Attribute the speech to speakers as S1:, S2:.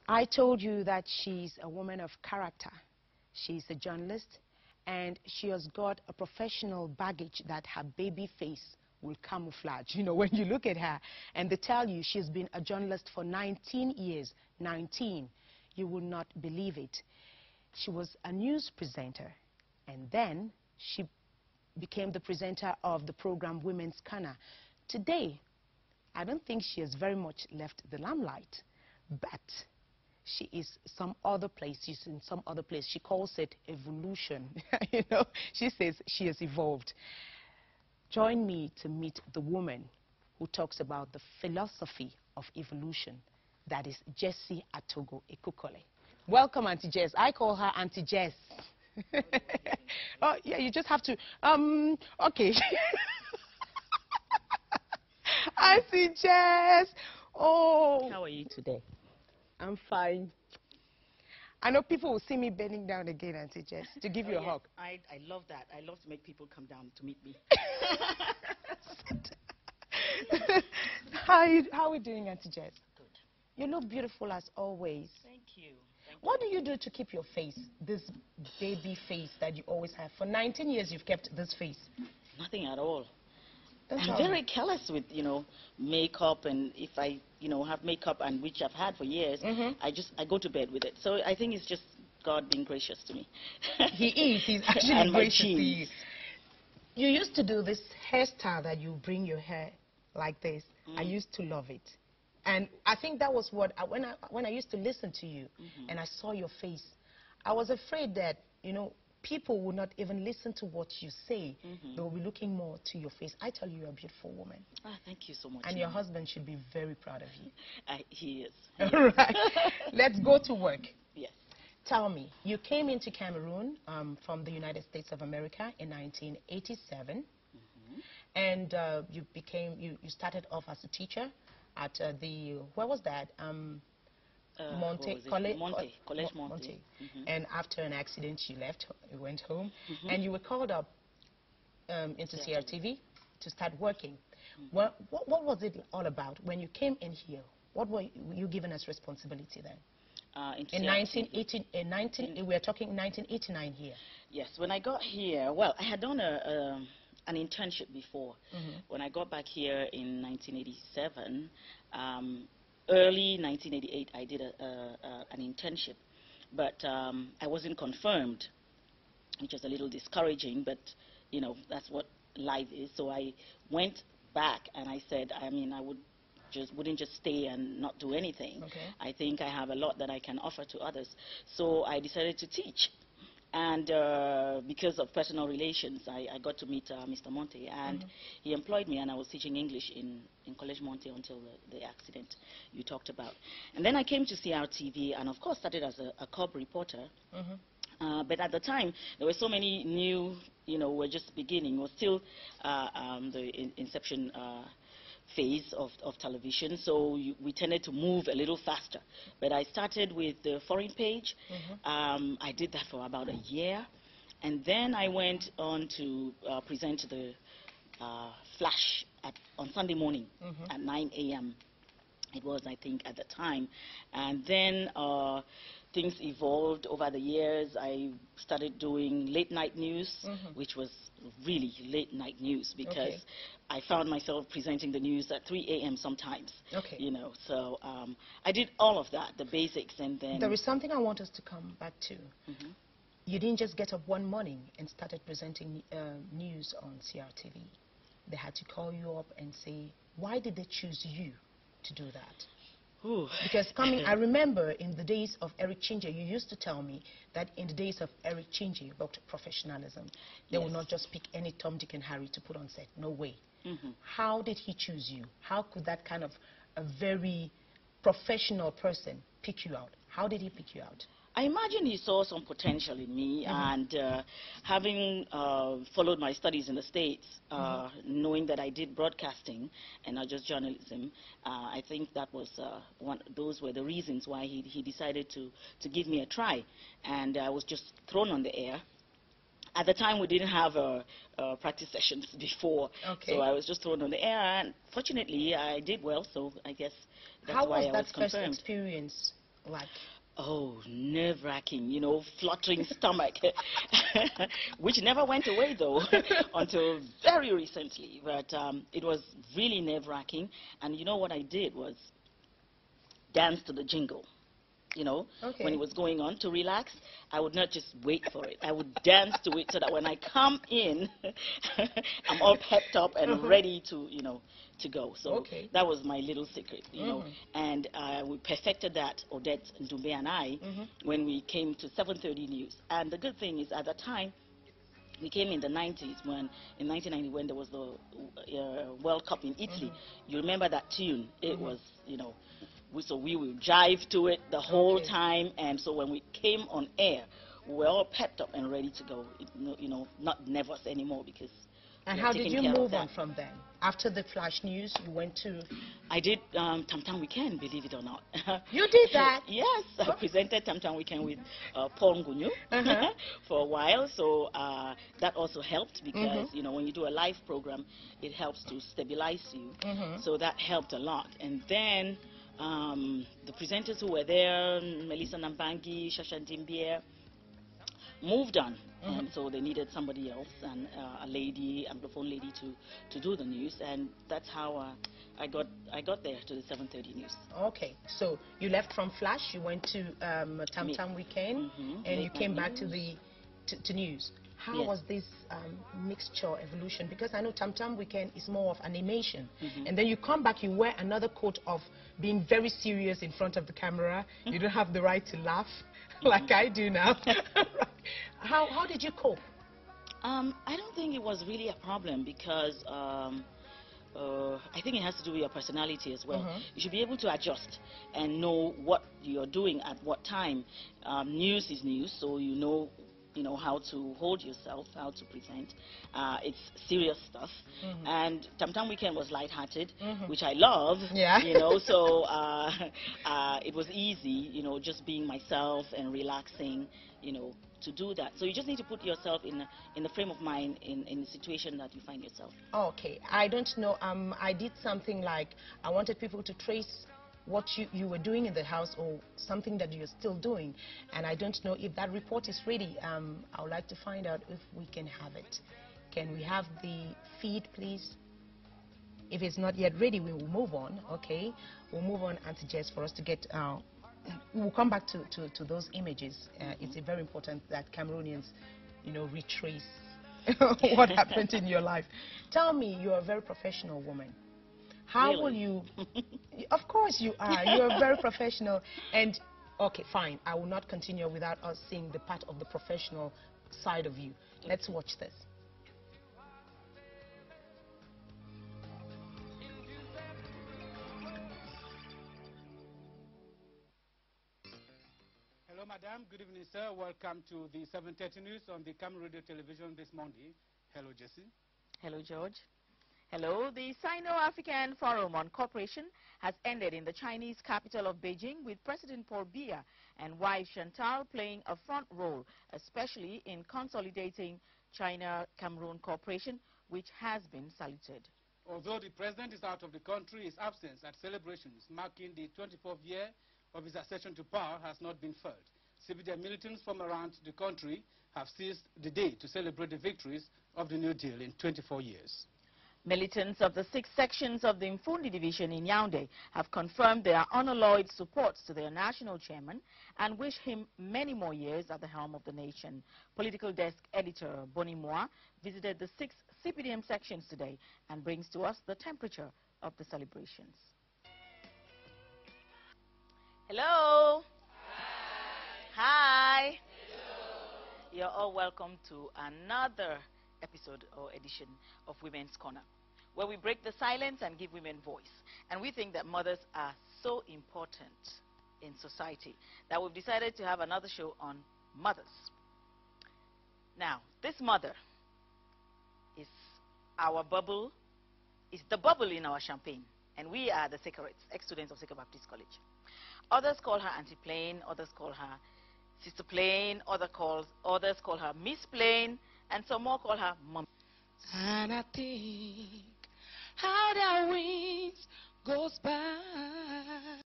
S1: I told you that she's a woman of character. She's a journalist, and she has got a professional baggage that her baby face will camouflage. You know, when you look at her, and they tell you she's been a journalist for 19 years, 19, you will not believe it. She was a news presenter, and then she became the presenter of the program Women's Corner. Today, I don't think she has very much left the limelight, but she is some other place. She's in some other place. She calls it evolution. You know, she says she has evolved. Join me to meet the woman who talks about the philosophy of evolution. That is Jessie Atogho Ekukole. Welcome, Auntie Jess. I call her Auntie Jess. Oh, yeah, you just have to, okay. Auntie Jess. Oh.
S2: How are you today?
S1: I'm fine. I know people will see me bending down again, Auntie Jess, to give you a hug.
S2: I love that. I love to make people come down to meet me.
S1: How are we doing, Auntie Jess?
S2: Good.
S1: You look beautiful as always.
S2: Thank you.
S1: What do you do to keep your face, this baby face that you always have? For 19 years, you've kept this face.
S2: Nothing at all.
S1: Don't
S2: I'm
S1: tell
S2: very
S1: me.
S2: careless with, makeup, and if I, have makeup, and which I've had for years, I go to bed with it. So I think it's just God being gracious to me.
S1: He is. He's actually
S2: and
S1: gracious to you. You used to do this hairstyle that you bring your hair like this. I used to love it. And I think that was what, when I used to listen to you and I saw your face, I was afraid that, people will not even listen to what you say. They will be looking more to your face. I tell you, you're a beautiful woman.
S2: Ah, thank you so much.
S1: And your husband should be very proud of you.
S2: He is.
S1: All right. Let's go to work.
S2: Yes.
S1: Tell me, you came into Cameroon from the United States of America in 1987. And you started off as a teacher at where was that?
S2: College Monte.
S1: And after an accident, you left, you went home, and you were called up into CRTV to start working. What was it all about? When you came in here, what were you given as responsibility then? In 1980, we are talking 1989 here.
S2: Yes, when I got here, well, I had done an internship before. When I got back here in 1987, early 1988, I did an internship, but I wasn't confirmed, which was a little discouraging, but, that's what life is. So I went back and I said, I wouldn't just stay and not do anything.
S1: Okay.
S2: I think I have a lot that I can offer to others. So I decided to teach. And because of personal relations, I got to meet Mr. Monte, and he employed me, and I was teaching English in College Monte until the accident you talked about. And then I came to CRTV, and of course started as a cub reporter. But at the time, there were so many new, we're just beginning. We're still the inception phase of television, so we tended to move a little faster. But I started with the foreign page. I did that for about a year, and then I went on to present the Flash on Sunday morning at 9 a.m. It was, I think, at the time. And then things evolved over the years. I started doing late night news, which was really late night news because I found myself presenting the news at 3 a.m. sometimes. So I did all of that, the basics, and then...
S1: There is something I want us to come back to. You didn't just get up one morning and started presenting news on CRTV. They had to call you up and say, why did they choose you to do that?
S2: Ooh.
S1: Because I remember in the days of Eric Chinje, you used to tell me that in the days of Eric Chinje about professionalism, they would not just pick any Tom, Dick, and Harry to put on set. No way. How did he choose you? How could that kind of a very professional person pick you out? How did he pick you out?
S2: I imagine he saw some potential in me, and having followed my studies in the States, knowing that I did broadcasting and not just journalism, I think that was those were the reasons why he decided to give me a try. And I was just thrown on the air. At the time, we didn't have practice sessions before, so I was just thrown on the air, and fortunately, I did well, so I guess that's why I was confirmed.
S1: How was that first experience like?
S2: Oh, nerve-wracking, you know, fluttering stomach, which never went away, though, until very recently. But it was really nerve-wracking. And you know what I did was dance to the jingle. You know, when it was going on to relax, I would not just wait for it. I would dance to it so that when I come in, I'm all pepped up and ready to, you know, to go. So that was my little secret, you know. And we perfected that, Odette, Ndumbe and I, when we came to 7:30 News. And the good thing is, at that time, we came in the 90s, in 1990, when there was the World Cup in Italy. You remember that tune? It was, you know, so we will jive to it the whole time, and so when we came on air, we were all pepped up and ready to go. You know, not nervous anymore because.
S1: And how did you move on from then? After the Flash News, you went to.
S2: I did Tam Tam Weekend, believe it or not.
S1: You did that?
S2: Yes, I presented Tam Tam Weekend with Paul Ngunyu for a while, so that also helped because you know, when you do a live program, it helps to stabilize you. So that helped a lot, and then. The presenters who were there, Melissa Nambangi, Shashandimbia, moved on, and so they needed somebody else, and a lady, Anglophone lady, to do the news, and that's how I got there to the 7:30 News.
S1: Okay, so you left from Flash, you went to Tam Tam Weekend, and you came back to the to news. How was this mixture evolution? Because I know Tam Tam Weekend is more of animation. And then you come back, you wear another coat of being very serious in front of the camera. You don't have the right to laugh like I do now. How did you cope?
S2: I don't think it was really a problem because I think it has to do with your personality as well. You should be able to adjust and know what you're doing at what time. News is news, so you know how to hold yourself, how to present. It's serious stuff. And Tam Tam Weekend was lighthearted, which I love. You know, so it was easy, you know, just being myself and relaxing, you know, to do that. So you just need to put yourself in the frame of mind in the situation that you find yourself.
S1: Okay, I don't know. I did something like I wanted people to trace what you were doing in the house or something that you're still doing, and I don't know if that report is ready. I would like to find out if we can have it. Can we have the feed, please? If it's not yet ready, we will move on. Okay, we'll move on, Auntie Jess, for us to get. We'll come back to those images. It's very important that Cameroonians, you know, retrace what happened in your life. Tell me, you're a very professional woman. How will you? Of course you are. You're very professional. And, okay, fine. I will not continue without us seeing the part of the professional side of you. Let's watch this.
S3: Hello, madam. Good evening, sir. Welcome to the 7:30 News on the Cameroon Radio Television this Monday. Hello, Jessie.
S4: Hello, George. Hello. The Sino-African Forum on Cooperation has ended in the Chinese capital of Beijing, with President Paul Biya and wife Chantal playing a front role, especially in consolidating China-Cameroon cooperation, which has been saluted.
S3: Although the president is out of the country, his absence at celebrations marking the 24th year of his accession to power has not been felt. CBD militants from around the country have seized the day to celebrate the victories of the New Deal in 24 years.
S4: Militants of the 6 sections of the Mfundi division in Yaoundé have confirmed their unalloyed support to their national chairman and wish him many more years at the helm of the nation. Political desk editor Boni Moa visited the 6 CPDM sections today and brings to us the temperature of the celebrations. Hello. Hi. Hello. You're all welcome to another episode or edition of Women's Corner, where we break the silence and give women voice. And we think that mothers are so important in society that we've decided to have another show on mothers. Now, this mother is our bubble, is the bubble in our champagne, and we are the Secrets, ex-students of Sacred Baptist College. Others call her Auntie Plain, others call her Sister Plain, others call her Miss Plain, and some more call her Mom.
S5: And I think how that winds goes by.